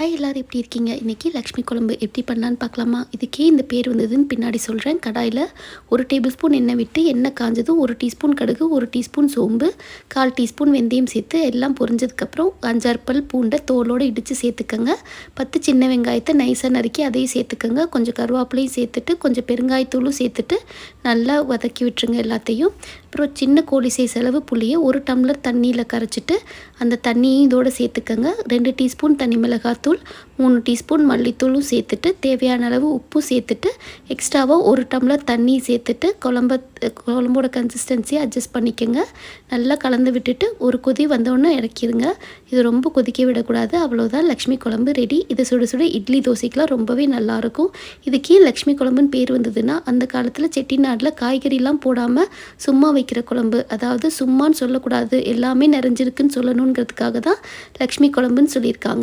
Hi எல்லோரும் எப்படி இருக்கீங்க? இன்றைக்கி லக்ஷ்மி குழம்பு எப்படி பண்ணலான்னு பார்க்கலாமா? இதுக்கே இந்த பேர் வந்ததுன்னு பின்னாடி சொல்கிறேன். கடாயில் 1 டேபிள் ஸ்பூன் எண்ணெய் விட்டு எண்ணெய் காஞ்சதும் 1 டீஸ்பூன் கடுகு, 1 டீஸ்பூன் சோம்பு, 1/4 டீஸ்பூன் வெந்தயம் சேர்த்து எல்லாம் பொரிஞ்சதுக்கப்புறம் 5-6 பல் பூண்டை தோலோடு இடித்து சேர்த்துக்கோங்க. 10 சின்ன வெங்காயத்தை நைஸாக நறுக்கி அதையும் சேர்த்துக்கோங்க. கொஞ்சம் கருவேப்பிலையும் சேர்த்துட்டு கொஞ்சம் பெருங்காயத்தூளும் சேர்த்துட்டு நல்லா வதக்கி விட்டுருங்க எல்லாத்தையும். அப்புறம் சின்ன கோழி சைஸ் அளவு புளியை 1 டம்ளர் தண்ணியில் கரைச்சிட்டு அந்த தண்ணியும் இதோடு சேர்த்துக்கோங்க. 2 டீஸ்பூன் தனி மிளகாத்தூள், 3 டீஸ்பூன் மல்லித்தூளும் சேர்த்துட்டு தேவையான அளவு உப்பு சேர்த்துட்டு எக்ஸ்ட்ராவாக 1 டம்ளர் தண்ணி சேர்த்துட்டு குழம்போட கன்சிஸ்டன்சியை அட்ஜஸ்ட் பண்ணிக்கோங்க. நல்லா கலந்து விட்டுட்டு ஒரு கொதி வந்தோடனே இறக்கிடுங்க. இது ரொம்ப கொதிக்க விடக்கூடாது. அவ்வளோதான், லக்ஷ்மி குழம்பு ரெடி. இதை சுட சுட இட்லி தோசைக்கெலாம் ரொம்பவே நல்லாயிருக்கும். இதுக்கே லக்ஷ்மி குழம்புன்னு பேர் வந்ததுன்னா அந்த காலத்தில் செட்டிநாட்டில் காய்கறிலாம் போடாமல் சும்மா வைக்கிற குழம்பு, அதாவது சும்மான்னு சொல்லக்கூடாது, எல்லாமே நிறைஞ்சிருக்குன்னு சொல்லணுங்கிறதுக்காக தான் லக்ஷ்மி குழம்புன்னு சொல்லியிருக்காங்க.